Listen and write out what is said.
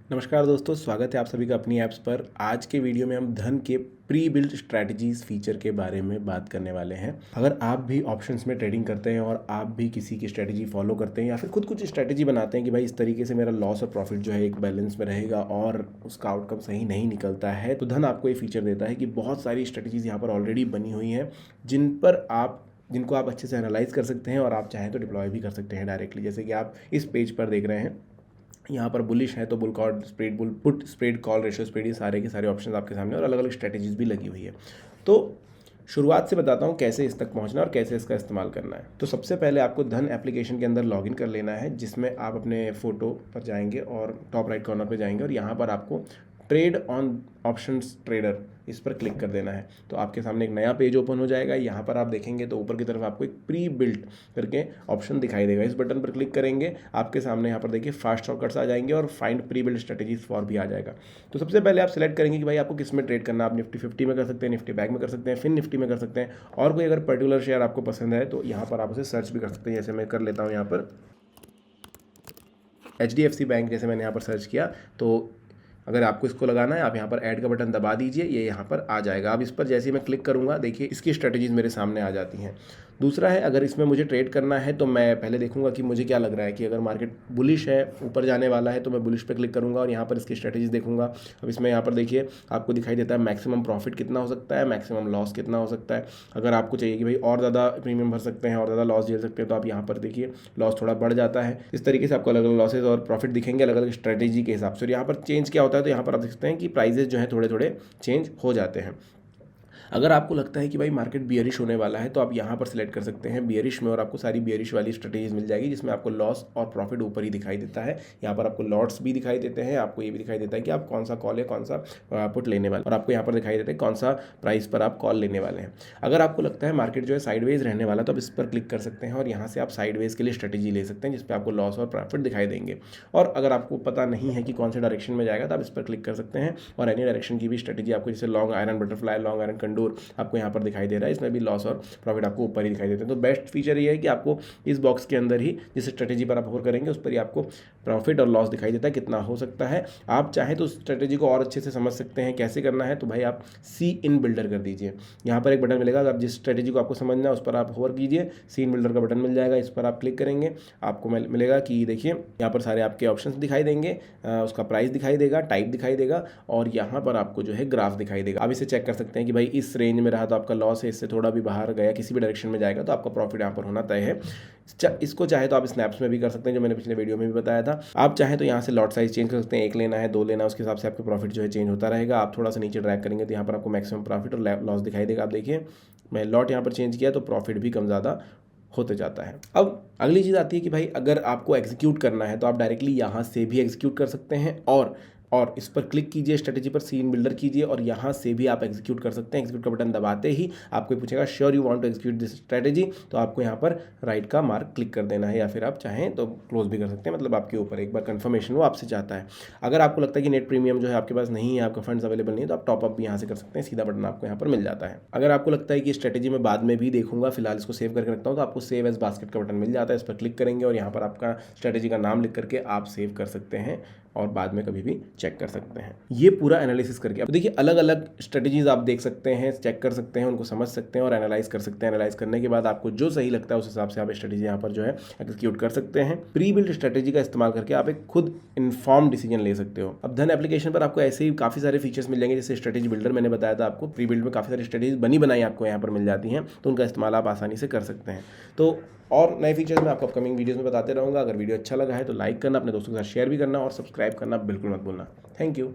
नमस्कार दोस्तों, स्वागत है आप सभी का अपनी ऐप्स पर। आज के वीडियो में हम धन के प्री बिल्ट स्ट्रैटेजीज फीचर के बारे में बात करने वाले हैं। अगर आप भी ऑप्शंस में ट्रेडिंग करते हैं और आप भी किसी की स्ट्रैटेजी फॉलो करते हैं या फिर खुद कुछ स्ट्रैटेजी बनाते हैं कि भाई इस तरीके से मेरा लॉस और प्रॉफिट जो है एक बैलेंस में रहेगा और उसका आउटकम सही नहीं निकलता है, तो धन आपको ये फीचर देता है कि बहुत सारी स्ट्रैटेजीज यहाँ पर ऑलरेडी बनी हुई हैं जिनको आप अच्छे से एनालाइज कर सकते हैं और आप चाहें तो डिप्लॉय भी कर सकते हैं डायरेक्टली। जैसे कि आप इस पेज पर देख रहे हैं, यहाँ पर बुलिश है तो bull call spread, bull put spread, call ratio spread, ये सारे के सारे ऑप्शन आपके सामने और अलग अलग स्ट्रैटेजीज भी लगी हुई है। तो शुरुआत से बताता हूँ कैसे इस तक पहुँचना और कैसे इसका इस्तेमाल करना है। तो सबसे पहले आपको धन एप्लीकेशन के अंदर लॉगिन कर लेना है, जिसमें आप अपने फ़ोटो पर जाएंगे और टॉप राइट कॉर्नर पर जाएंगे और यहाँ पर आपको ट्रेड ऑन ऑप्शंस ट्रेडर इस पर क्लिक कर देना है। तो आपके सामने एक नया पेज ओपन हो जाएगा। यहाँ पर आप देखेंगे तो ऊपर की तरफ आपको एक प्री बिल्ट करके ऑप्शन दिखाई देगा। इस बटन पर क्लिक करेंगे, आपके सामने यहाँ पर देखिए फास्ट शॉर्टकट्स आ जाएंगे और find pre built strategies for भी आ जाएगा। तो सबसे पहले आप सेलेक्ट करेंगे कि भाई आपको किस में ट्रेड करना है। आप निफ्टी 50 में कर सकते हैं, निफ्टी बैग में कर सकते हैं, फिर निफ्टी में कर सकते हैं, और कोई अगर पर्टिकुलर शेयर आपको पसंद है तो यहाँ पर आप उसे सर्च भी कर सकते हैं। जैसे मैं कर लेता हूँ यहाँ पर HDFC बैंक, जैसे मैंने यहाँ पर सर्च किया। तो अगर आपको इसको लगाना है, आप यहाँ पर ऐड का बटन दबा दीजिए, ये यहाँ पर आ जाएगा। अब इस पर जैसे ही मैं क्लिक करूँगा, देखिए इसकी स्ट्रेटजीज मेरे सामने आ जाती हैं। दूसरा है, अगर इसमें मुझे ट्रेड करना है तो मैं पहले देखूंगा कि मुझे क्या लग रहा है कि अगर मार्केट बुलिश है, ऊपर जाने वाला है, तो मैं बुलिश पे क्लिक करूंगा और यहाँ पर इसकी स्ट्रेटजीज देखूंगा। अब इसमें यहाँ पर देखिए आपको दिखाई देता है मैक्सिमम प्रॉफिट कितना हो सकता है, मैक्सिमम लॉस कितना हो सकता है। अगर आपको चाहिए कि भाई और ज़्यादा प्रीमियम भर सकते हैं और ज़्यादा लॉस झेल सकते हैं, तो आप यहाँ पर देखिए लॉस थोड़ा बढ़ जाता है। इस तरीके से आपको अलग अलग लॉसेज और प्रॉफिट दिखेंगे अलग अलग स्ट्रेटेजी के हिसाब से। और यहाँ पर चेंज क्या होता है, तो यहाँ पर आप देख सकते हैं कि प्राइजेज जो है थोड़े थोड़े चेंज हो जाते हैं। अगर आपको लगता है कि भाई मार्केट बियरिश होने वाला है, तो आप यहाँ पर सिलेक्ट कर सकते हैं बियरिश में और आपको सारी बियरिश वाली स्ट्रेटेजीज मिल जाएगी, जिसमें आपको लॉस और प्रॉफिट ऊपर ही दिखाई देता है। यहाँ पर आपको लॉट्स भी दिखाई देते हैं, आपको ये भी दिखाई देता है कि आप कौन सा कॉल है, कौन सा पुट लेने वाले, और आपको यहाँ पर दिखाई देता है कौन सा प्राइस पर आप कॉल लेने वाले हैं। अगर आपको लगता है मार्केट जो है साइडवेज रहने वाला, तो आप इस पर क्लिक कर सकते हैं और यहाँ से आप साइडवेज के लिए स्ट्रेटेजी ले सकते हैं, जिसपे आपको लॉस और प्रॉफिट दिखाई देंगे। और अगर आपको पता नहीं है कि कौन से डायरेक्शन में जाएगा, तो आप इस पर क्लिक कर सकते हैं और एनी डायरेक्शन की भी स्ट्रेटेजी आपको, जैसे long iron butterfly, long iron condor, आपको यहाँ पर दिखाई दे रहा है। इसमें भी लॉस और प्रॉफिट आपको ऊपर ही दिखाई देते हैं। तो बेस्ट फीचर ये है कि आपको इस बॉक्स के अंदर ही जिस स्ट्रेटेजी पर आप होल्ड करेंगे उस पर ही आपको प्रॉफिट और लॉस दिखाई देता है, कितना हो सकता है। आप चाहें तो स्ट्रेटेजी को और अच्छे से समझ सकते हैं कैसे करना है, तो भाई आप सी इन बिल्डर कर दीजिए। यहाँ पर एक बटन मिलेगा, अगर जिस स्ट्रेटेजी को आपको समझना है उस पर आप होवर कीजिए, सी इन बिल्डर का बटन मिल जाएगा। इस पर आप क्लिक करेंगे, आपको मिलेगा कि देखिए यहाँ पर सारे आपके ऑप्शन दिखाई देंगे, उसका प्राइस दिखाई देगा, टाइप दिखाई देगा और यहाँ पर आपको जो है ग्राफ दिखाई देगा। आप इसे चेक कर सकते हैं कि भाई इस रेंज में रहा तो आपका लॉस है, इससे थोड़ा भी बाहर गया, किसी भी डायरेक्शन में जाएगा तो आपका प्रॉफिट यहाँ पर होना तय है। इसको चाहे तो आप स्नैप्स में भी कर सकते हैं, जो मैंने पिछले वीडियो में भी बताया था। आप चाहें तो यहाँ से लॉट साइज चेंज कर सकते हैं, एक लेना है, दो लेना है, उसके हिसाब से आपका प्रॉफिट जो है चेंज होता रहेगा। आप थोड़ा सा नीचे ड्रैग करेंगे तो यहाँ पर आपको मैक्सिमम प्रॉफिट और लॉस दिखाई देगा। आप देखिए मैं लॉट यहाँ पर चेंज किया तो प्रॉफिट भी कम ज़्यादा होते जाता है। अब अगली चीज़ आती है कि भाई अगर आपको एग्जीक्यूट करना है तो आप डायरेक्टली यहाँ से भी एग्जीक्यूट कर सकते हैं और इस पर क्लिक कीजिए, स्ट्रेटेजी पर सीन बिल्डर कीजिए और यहाँ से भी आप एग्जीक्यूट कर सकते हैं। एग्जीक्यूट का बटन दबाते ही आपको पूछेगा sure you want to execute this strategy, तो आपको यहाँ पर राइट का मार्क क्लिक कर देना है या फिर आप चाहें तो क्लोज भी कर सकते हैं, मतलब आपके ऊपर, एक बार कंफर्मेशन वो आपसे चाहता है। अगर आपको लगता है कि नेट प्रीमियम जो है आपके पास नहीं है, आपका फंड्स अवेलेबल नहीं है, तो आप टॉपअप भी यहाँ से कर सकते हैं, सीधा बटन आपको यहाँ पर मिल जाता है। अगर आपको लगता है कि स्ट्रेटेजी में बाद में भी देखूंगा, फिलहाल इसको सेव करके रखता हूँ, तो आपको सेव एज बास्केट का बटन मिल जाता है। इस पर क्लिक करेंगे और यहाँ पर आपका स्ट्रेटेजी का नाम लिख करके आप सेव कर सकते हैं और बाद में कभी भी चेक कर सकते हैं। ये पूरा एनालिसिस करके अब देखिए अलग अलग स्ट्रेटजीज आप देख सकते हैं, चेक कर सकते हैं, उनको समझ सकते हैं और एनालाइज कर सकते हैं। एनालाइज करने के बाद आपको जो सही लगता है उस हिसाब से आप स्ट्रेटजी यहाँ पर जो है एग्जीक्यूट कर सकते हैं। प्री बिल्ड स्ट्रेटजी का इस्तेमाल करके आप एक खुद इन्फॉर्म डिसीजन ले सकते हो। अब धन एप्लीकेशन पर आपको ऐसे ही काफ़ी सारे फीचर्स मिल जाएंगे, जैसे स्ट्रेटजी बिल्डर मैंने बताया था आपको। प्री बिल्ड में काफ़ी सारी स्ट्रेटजीज बनी बनाई आपको यहाँ पर मिल जाती हैं, तो उनका इस्तेमाल आप आसानी से कर सकते हैं। तो और नए फीचर्स मैं आपको अपकमिंग वीडियोस में बताते रहूँगा। अगर वीडियो अच्छा लगा है तो लाइक करना, अपने दोस्तों के साथ शेयर भी करना और सब्सक्राइब करना बिल्कुल मत भूलना। Thank you.